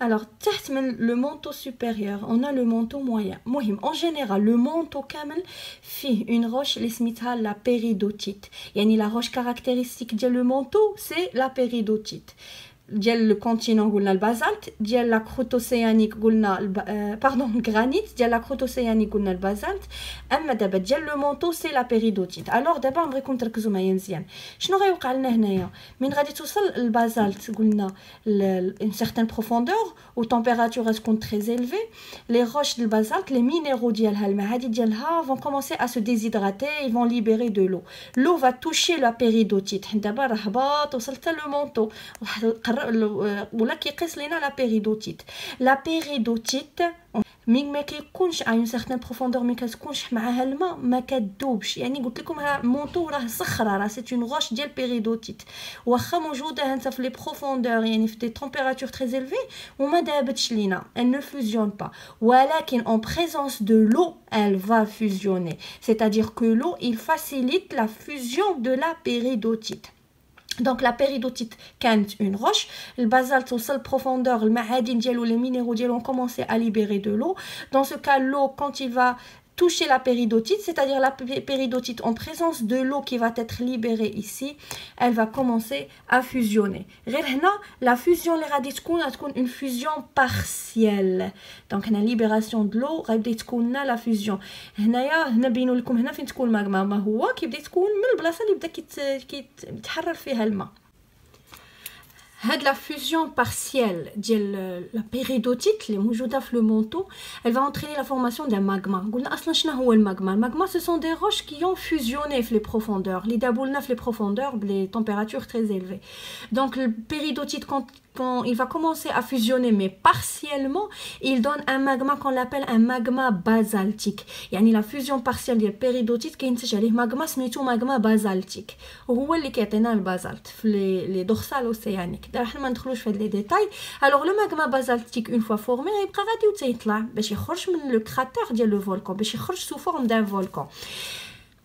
Alors, le manteau supérieur, on a le manteau moyen. En général, le manteau camel fait une roche, la péridotite. La roche caractéristique du manteau, c'est la péridotite. ديال الكونتينون قلنا البازالت ديال لا كروت اوسيانيك قلنا باردون الغرانيت ديال لا كروت اوسيانيك قلنا البازالت اما دابا ديال لو مونطو سي لا بيريدوتيت الوغ دابا نبغيكم تركزوا معايا مزيان شنو غيوقع لنا هنايا من غادي توصل البازالت قلنا une certaine profondeur ou température غتكون très élevée les roches du basalte les minéraux ديالها المعادن ديالها vont commencer à se déshydrater ils vont libérer de l'eau va toucher la péridotite دابا راه هبط وصلت لو مونطو ولا كيقيس لينا لا بيريدوتيت لا بيريدوتيت مين ما كيكونش à une certaine profondeur ما كتكونش معاها الماء ما كتذوبش يعني قلت لكم ها مونطو راه صخره راه سي اون روش ديال بيريدوتيت واخا موجوده انت في لي بروفوندور يعني في دي تمبيراتور تري زيلفي وما دابتش لينا elle ne fusionne pas ولكن en présence de l'eau elle va fusionner c'est-à-dire que l'eau il facilite la fusion de la péridotite. Donc la péridotite كانت une roche, le basalte au sol profondeur, le معادن ديالو les minéraux ديالو ont commencé à libérer de l'eau. Dans ce cas l'eau quand il va toucher la péridotite, c'est-à-dire la péridotite en présence de l'eau qui va être libérée ici, elle va commencer à fusionner. La fusion les غادي تكون une fusion partielle. Donc la libération de l'eau غادي تكون la fusion. هنا بينوا لكم هنا فين تكون الماغما ما هو كيبدا تكون من البلاصه اللي بدا كيتحرر فيها الماء. هاد la fusion partielle ديال la péridotite اللي موجوده في le manteau, elle va entraîner la formation d'un magma. قلنا اصلا شنو هو الماغما؟ الماغما ce sont des roches qui ont fusionné في les profondeurs. اللي دابوا لنا في les profondeurs بلي températures très élevées. Donc le péridotite quand il va commencer à fusionner mais partiellement, il donne un magma qu'on appelle un magma basaltique. يعني la fusion partielle ديال péridotite كينتج عليه magma سميتو magma basaltique وهو اللي كيعطينا البازالت في لي دورسال اوسيانيك. دابا حنا ما ندخلوش في هاد لي ديتاي. alors le magma basaltique une fois formé يبقى غادي وتيطلع باش يخرج من لو كراتير ديال لو فولكان باش يخرج sous forme d'un volcan.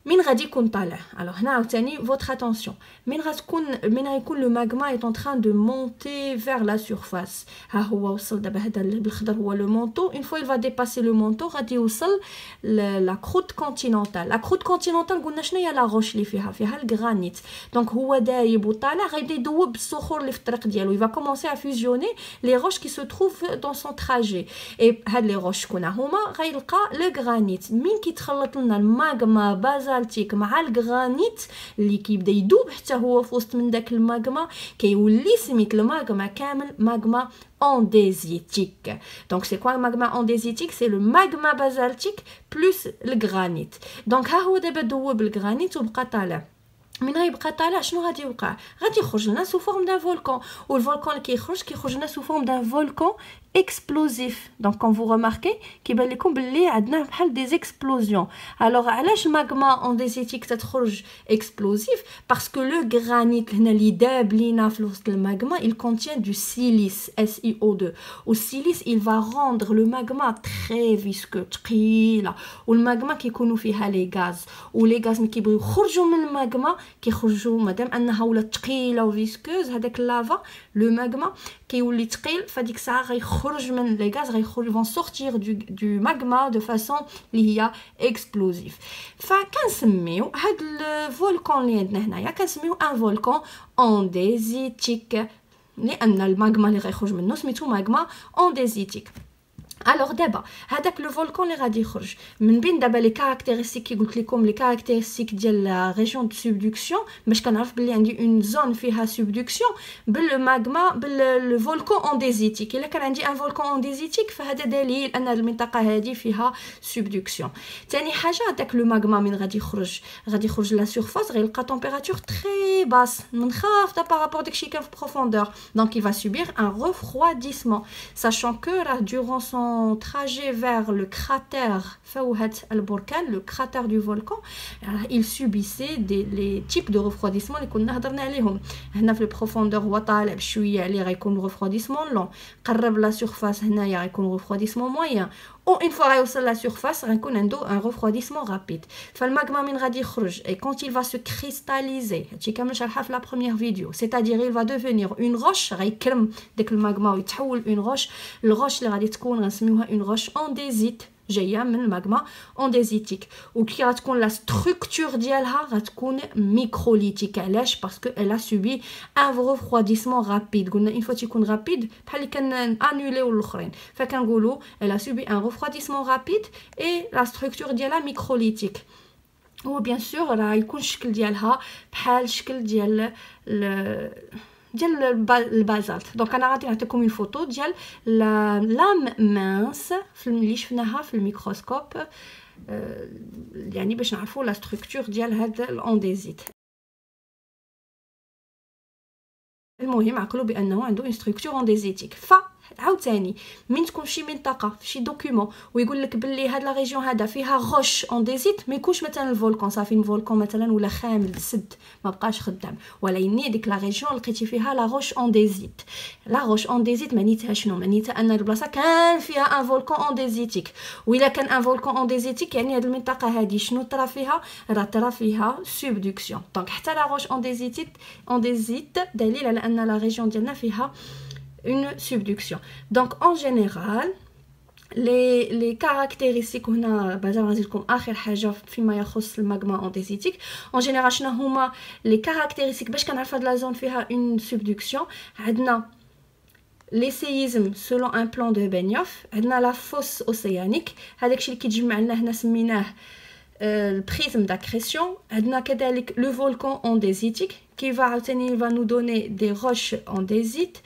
من غادي يكون طالع alors هنا عاوتاني votre attention من غيكون لو ماغما est en train de monter vers la surface. ها هو وصل دابا هذا بالخضر هو لو مونطو. une fois il va dépasser le manteau غادي يوصل la croûte continentale. la croûte continentale قلنا شنو هي لا روش اللي فيها الغرانيت. دونك هو دايب وطالع غادي يذوب الصخور اللي في الطريق ديالو. il va commencer à fusionner les roches qui se trouvent dans son trajet. et هاد لي روش شكون هما غيلقى لو غرانيت من كيتخلط لنا الماغما بازالتيك مع الغرانيت اللي كيبدا يذوب حتى هو في وسط من داك الماغما كيولي سميت الماغما كامل ماغما andésietique. Donc c'est quoi le magma andésietique? C'est le magma basaltique plus le granit. Donc ها هو دابا ذوب الغرانيت وبقى طالع. من غيبقى طالع شنو غادي يوقع؟ غادي يخرج لنا سو فورم دان فولكان والفولكان اللي كيخرج لنا سو فورم دان فولكان explosif. Donc quand vous remarquez كيبان لكم باللي عندنا بحال des explosions. alors علاش الماغما انديزيتيك تتخرج explosif? parce que le granit هنا اللي داب لينا في وسط الماغما il contient du silice SiO2 والسيليس il va rendre le magma très visqueux ثقيله والماغما كيكونوا فيها لي غاز ولي غاز ملي كيبغيو يخرجوا من الماغما كيخرجوا مادام انها ولات ثقيله وفيسكوز هذاك اللافا لو ماغما كيولي ثقيل فديك الساعه غيخرج من لي غاز vont sortir du magma de façon اللي هي explosive. فكنسميو هاد الفولكان اللي عندنا هنايا كنسميو ان فولكان انديزيتيك لان الماغما اللي غيخرج منه سميتو ماغما انديزيتيك. alors دابا هذاك لو فولكان اللي غادي يخرج من بين دابا لي كاركتيرستيك كي قلت لكم لي كاركتيرستيك ديال لا ريجيون دو سوبدكسيون باش كنعرف بلي عندي اون زون فيها سوبدكسيون بالماغما باللو فولكان انديزيتيك. الا كان عندي ان فولكان انديزيتيك فهذا دليل ان المنطقه هذه فيها سوبدكسيون. ثاني حاجه هذاك لو ماغما من غادي يخرج لا سورفاس غيلقى تمبيراتور تري باس منخافضه بارابور داكشي كان في بروفوندور. donc il va subir un refroidissement sachant que durant son son trajet vers le cratère فوهة البركان, le cratère du volcan, il subissait les types de refroidissement اللي كنا هضرنا عليهم. هنا في البروفوندور هو طالع بشويه عليه غيكون refroidissement long, قرب لا سورفاس هنايا غيكون refroidissement moyen, ou une fois غيوصل لا سورفاس غيكون عنده un refroidissement rapide. فالماغما من غادي يخرج et quand il va se cristalliser, هادشي كامل شرحها في la première vidéo, c'est-à-dire il va devenir une roche, غيكرم داك الماغما ويتحول une roche. الغوش اللي غادي تكون غنسميوها une roche andésite جايه من الماغما انديزيتيك, وكي غتكون لا ستركتور ديالها غتكون ميكروليتيك. علاش؟ باسكو الا سوبي ان refroidissement rapide. قلنا اون فوا تيكون رابيد بحال اللي كنانوليو الاخرين, فكنقولوا الا سوبي ان refroidissement rapide اي لا ستركتور ديالها ميكروليتيك. و بيان سور راه يكون الشكل ديالها بحال الشكل ديال البازالت. دونك انا غادي نعطيكم اون فوتو ديال لام مانس اللي شفناها في الميكروسكوب, يعني باش نعرفوا لا ستركتور ديال هذا الانديزيت. المهم عقلوا بانه عنده اون ستركتور انديزيتيك. عاوتاني من تكون فشي منطقه فشي دوكيومون ويقول لك باللي هاد لا ريجيون هذا فيها غوش انديزيت, ما يكونش مثلا الفولكان صافي الفولكان مثلا ولا خامل سد ما بقاش خدام, ولكن ديك لا ريجيون لقيتي فيها لا غوش انديزيت. لا غوش انديزيت معنيتها شنو؟ معنيتها ان البلاصه كان فيها ان فولكان انديزيتيك, وإلا كان ان فولكان انديزيتيك يعني هاد المنطقه هذه شنو طرا فيها؟ راه طرا فيها سوبدكسيون. دونك حتى لا غوش انديزيت دليل على ان لا ريجيون ديالنا فيها une subduction. Donc en général les caractéristiques هنا بازا غنزيد لكم اخر حاجه فيما يخص الماغما انديزيتيك. en général شنو هما les caractéristiques باش كنعرف هاد لا زون فيها une subduction؟ عندنا les séismes selon un plan de Benioff, عندنا la fosse océanique, هذاك الشيء اللي كيتجمع لنا هنا سميناه البريزم d'accrétion. عندنا كذلك le volcan andésite qui va عاوتاني va nous donner des roches andésites.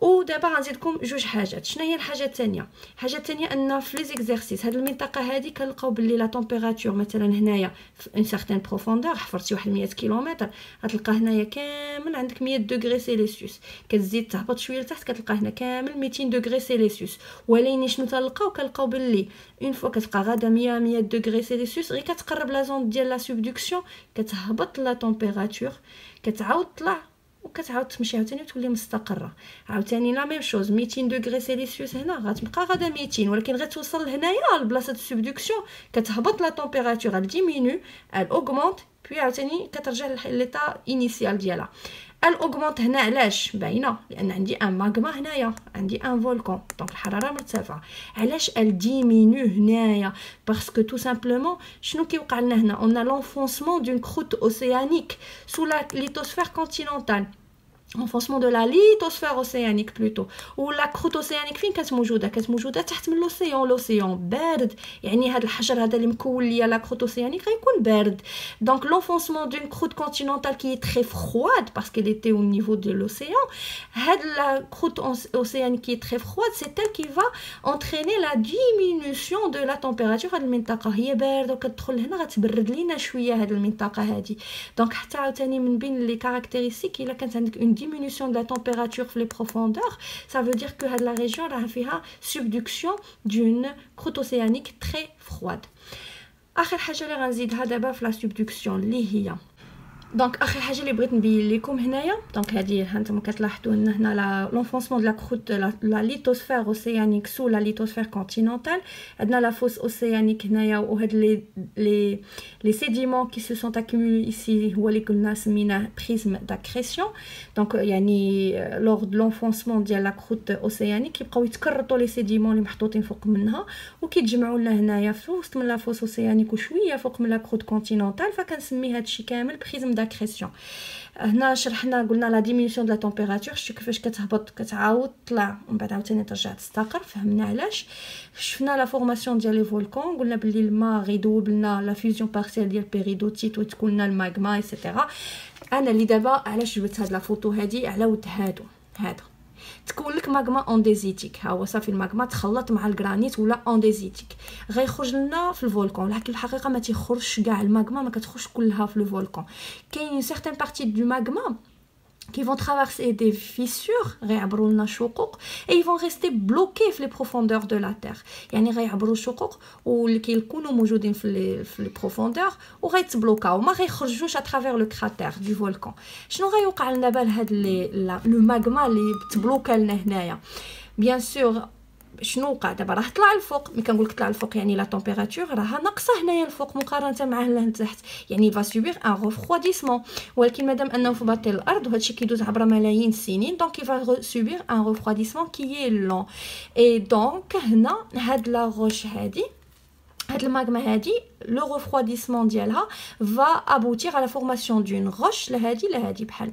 ودابا غنزيدكم جوج حاجات. شنو هي الحاجه الثانيه؟ الحاجه الثانيه ان في لي زيكزارسيس هاد المنطقه هذه كنلقاو باللي لا طومبيراتور مثلا هنايا في ان سيغتان بروفوندور حفرتي واحد 100 كيلومتر غتلقى هنايا كامل عندك 100 دوغري سيلسيوس, كتزيد تهبط شويه لتحت كتلقى هنا كامل 200 دوغري سيلسيوس. ولكن شنو كنلقاو باللي اون فوا كتبقى غادا 100 دوغري سيلسيوس غير كتقرب لا زون ديال لا سوبدكسيون كتهبط لا طومبيراتور كتعاود طلع وكتعاود تمشي عاوتاني وتولي مستقره. عاوتاني لا ميم شوز 200 دوغري سيلسيوس هنا غتبقى غادا 200, ولكن غير توصل لهنايا لبلاصه السوبدكسيون كتهبط لا طومبيراتور ال ديمينو ال اوغمونت بي عاوتاني كترجع لليطا انيسيال ديالها. الاوغمونت هنا علاش باينه؟ لان عندي ان ماغما هنايا, عندي ان فولكان, دونك الحراره مرتفعه. علاش الديمينو هنايا؟ باسكو تو سامبلومون شنو كيوقع لنا هنا؟ اون لونفونسمون دون كروت اوسيانيك سو لا ليتوسفير كونتينونتال, enfoncement de la lithosphère océanique plutôt. و لا كروت اوسيانيك فين كانت موجوده تحت من لوسيون بارد, يعني هذا الحجر هذا اللي مكون ليا لا كروت اوسيانيك غيكون بارد. دونك l'enfoncement d'une croûte continentale qui est très froide parce qu'elle était au niveau de l'océan, هاد la croûte océanique qui est très froide c'est elle qui va entraîner la diminution de la température. هاد المنطقه هي بارده وكتدخل هنا غتبرد لينا شويه هاد المنطقه هذه. دونك حتى عاوتاني من بين لي كاركتيرستيك الا كانت عندك une diminution de la température في les profondeurs, ça veut dire que la région راه فيها subduction d'une croûte océanique très froide. اخر حاجه اللي غنزيدها دابا في la subduction اللي هي دونك اخر حاجه اللي بغيت نبين لكم هنايا. دونك هذه هانتوما كتلاحظوا ان هنا لا لونفونسمون دو لا كروت لا ليتوسفير اوسيانيك سو لا ليتوسفير كونتينونتال. عندنا لا فوس اوسيانيك هنايا وهاد لي سيديمون كي سو سون اكيمولي ايسي هو اللي قلنا سميناه بريزم داكريسيون. دونك يعني لور دو لونفونسمون ديال لا كروت اوسيانيك كيبقاو يتكرطوا لي سيديمون اللي محطوطين فوق منها وكيتجمعوا لنا هنايا في وسط من لا فوس اوسيانيك وشويه فوق من لا كروت كونتينونتال, فكنسمي هادشي كامل بريزم داكريسيون. هنا شرحنا قلنا لا ديمينيسيون دو لا طومبيراتور شتي كيفاش كتهبط كتعاود طلع ومن بعد عاوتاني ترجع تستقر, فهمنا علاش. شفنا لا فورماسيون ديال لي فولكان, قلنا بلي الماء غيدوب لنا لا فيزيون بارسيال ديال بيريدوتيت وتكون لنا الماغما ايتترا. انا اللي دابا علاش جبت هاد لا فوتو هادي على ود هذا تكون لك ماغما انديزيتيك. ها هو صافي الماغما تخلط مع الجرانيت ولا انديزيتيك غيخرج لنا في الفولكان, ولكن الحقيقه ما تيخرجش كاع الماغما, ما كتخرجش كلها في الفولكان. كاين سيغتان بارتي دو ماغما qui vont traverser des fissures et ils vont rester bloqués dans les profondeurs de la terre. يعني غيعبروا الشقوق وكيكونوا موجودين في les profondeurs وغيتبلوكاو وما غيخرجوش à travers le cratère du volcan. شنو غيوقع لنا بهاد لو ماغما اللي تبلوكا لنا هنايا؟ بيان سور شنو وقع دابا؟ راه طلع الفوق، ملي كنقول لك طلع الفوق يعني لا تمبيراتور راها ناقصه هنايا الفوق مقارنه مع لتحت، يعني فا سوبير ان ريفرويديسمون. ولكن مادام انه في باطن الارض وهادشي كيدوز عبر ملايين السنين دونك يفا سوبير ان ريفرويديسمون كي اي لون. اي دونك هنا هاد لا روش هادي هاد الماغما هادي لو ريفرويديسمون ديالها va aboutir à la formation d'une roche لهادي بحال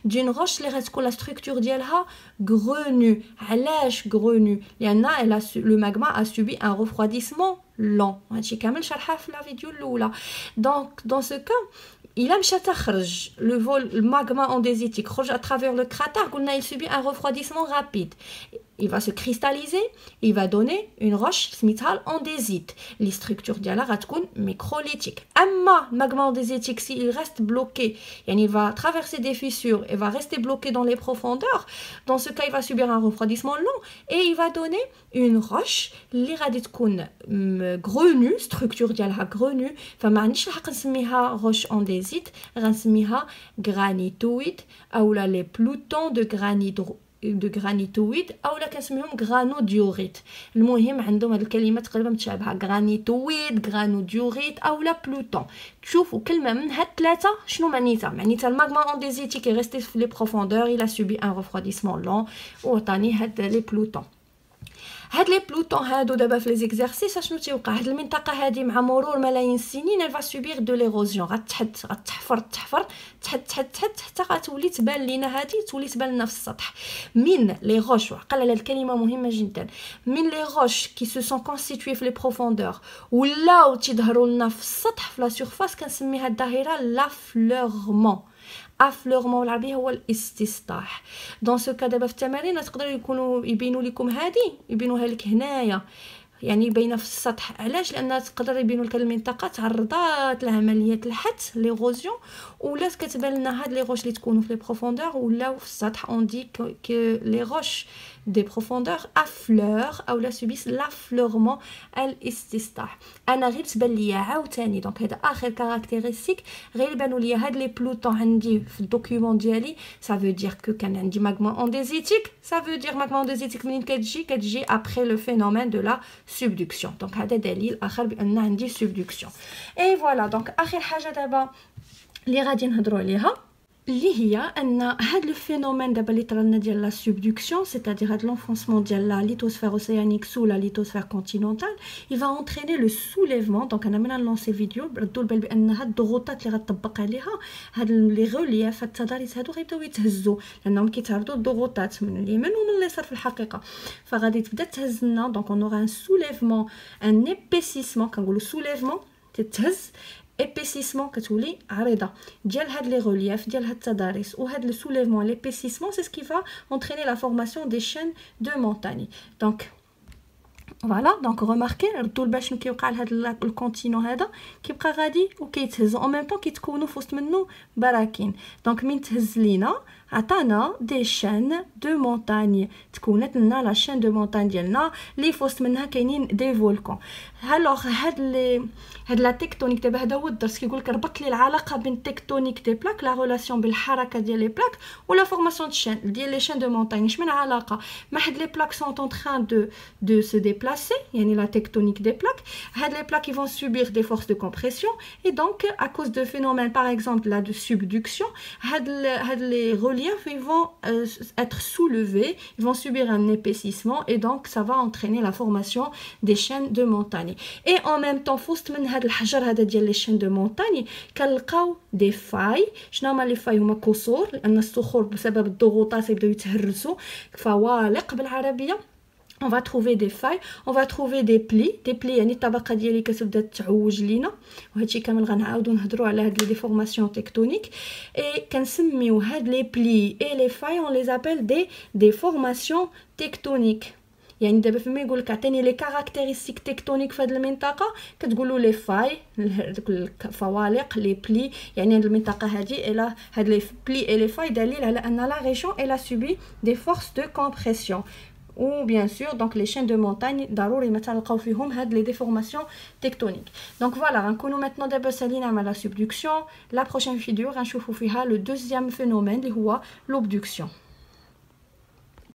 d'une roche اللي غتكون لا ستركتور ديالها غرونو. علاش غرونو؟ لان le magma a subi un refroidissement lent. هادشي كامل شرحها في لا فيديو الاولى. دونك دون سو كا إلا مشى تخرج le magma andésitique خرج à travers le cratère قلنا il subit un refroidissement rapide. Il va se cristalliser, il va donner une roche سميتها الانديزيت اللي structure ديالها غتكون microlithique. اما magma andésitique si il reste bloqué يعني il va traverser des fissures et va rester bloqué dans les profondeurs, dans ce cas il va subir un refroidissement long et il va donner une roche اللي غادي تكون grenue, structure ديالها grenue. فما عنديش الحق نسميها roche andésite، غنسميها granitoïde اولا les plutons de granitoïde اولا كنسميهم granodiorite. المهم عندهم هاد الكلمه تقريبا متشابهه، granitoïde granodiorite اولا بلوتون. تشوفوا كلمه من هاد الثلاثه شنو معنيتها الماغما انديزيتيك ريستي في لي بروفوندور il a subi un refroidissement lent وعطاني هاد لي بلوتون. هاد لي بلوتون هادو دابا في لي زيكزارسيس شنو تيوقع؟ هاد المنطقه هادي مع مرور ملايين السنين elle va subir de l'érosion، غتحفر تحت حتى غتولي تبان لينا هادي، تولي تبان لنا في السطح. من لي روش، وعقل على الكلمه مهمه جدا، من لي روش كي سو سون كونستيتوي في لي بروفوندور ولاو تيظهروا لنا في السطح في لا سيرفاس كنسميها الظاهره لافلورمون. افلورمون بالعربيه هو الاستصلاح. دون سو كا دابا في التمارين تقدروا يبينوا لكم هادي، يبينوها لك هنايا يعني باينه في السطح. علاش؟ لان تقدر يبينوا لك المنطقه تعرضات لعمليه الحت ليغوزيون ولا كتبان لنا هاد لي روش اللي تكونوا في لي بروفوندور ولاو في السطح. اون دي كو لي روش دي بروفوندور افلور او لا سوبيس لافلورمون الاستصلاح. انا غير تبان ليا عاوتاني دونك هذا اخر كاركتيرستيك غير يبانوا ليا هاد لي بلوتون عندي في الدوكيومون ديالي. سا فو دير كو كان عندي ماغما انديزيتيك، سا فو دير ماغما انديزيتيك منين كتجي ابري لو فينومين دو لا subduction. دونك هذا دليل اخر بان عندي subduction. اي فوالا دونك اخر حاجه دابا اللي غادي نهضروا عليها اللي هي ان هاد لو فينومين دابا اللي طرالنا ديال لا سوبدكسيون سيتادير هاد لونفونسمون ديال لا ليتوسفير اوسيانيك سو لا ليتوسفير كونتينونتال il va entraîner le soulèvement. دونك انا من نلونسي فيديو ردوا البال بان هاد الضغوطات اللي غتطبق عليها هاد لي غولياف هاد التضاريس هادو غيبداو يتهزوا لانهم كيتعرضوا الضغوطات من اليمين ومن اليسار في الحقيقه، فغادي تبدا تهز لنا. دونك اون اورا ان سوليفمون ان ايبيسيسمون، كنقولوا سوليفمون تتهز، épaississement كتولي عريضه ديال هاد لي ريليف ديال هاد التضاريس. وهاد لو سوليفمون ليبيسيسمون سي سكي فا entraîner la formation des chaînes de montagne. دونك فوالا دونك ريماركي ردوا البال شنو كيوقع لهاد الكونتينو هذا كيبقى غادي وكيتهز او ميم طون كيتكونوا في وسط منه براكين. دونك من تهز لينا عطانا دي شين دو مونتاني، تكونت لنا لا شين دو مونتاني ديالنا اللي في وسط منها كاينين دي فولكان. الوغ هاد لا تكتونيك دابا هذا هو الدرس كيقول لك ربط لي العلاقه بين تكتونيك دي بلاك لا ريلاسيون بين الحركه ديال لي بلاك ولا فورماسيون شين ديال لي شين دو مونتاني. اش من علاقه؟ ما حد لي بلاك سون اون تران دو سو ديبلاسي يعني لا تكتونيك دي بلاك. هاد لي بلاك يفون سوبير دي فورس دو كومبريسيون اي دونك ا كوز دو فينومين باغ اكزومبل لا دو سوبدكسيون هاد لي reliefs ils vont être soulevés, ils vont subir un épaississement et donc ça va entraîner la formation des chaînes de montagne. Et en même temps فوسط من هاد الحجر هذا ديال لي chaînes de montagne كنلقاو دي فاي. شنو هما لي فاي؟ هما كسور لان الصخور بسبب الضغوطات يبداو يتهرسوا، فوالق بالعربيه. on va trouver des failles, on va trouver des plis يعني الطبقه ديالي كتبدا تعوج لينا، وهادشي كامل غنعاودو نهضروا على هاد لي ديفورماسيون تكتونيك. اي كنسميو هاد لي بلي اي لي failles on les appelle des déformations tectoniques. يعني دابا فما يقول لك عطيني لي كاركتيرستيك تكتونيك في هذه المنطقه كتقولوا لي فاي دوك الفوالق لي بلي يعني هذه المنطقه هذه الى هاد لي بلي اي لي فاي دليل على ان لا ريجيون الا سوبي دي فورس دو كومبريسيون ou bien sûr donc les chaînes de montagne ضروري ما تلقاو فيهم هاد les déformations tectoniques. Donc voilà غنكونوا maintenant دابا سالينا مع la subduction. La prochaine vidéo غنشوفوا فيها le deuxième phénomène اللي هو l'obduction.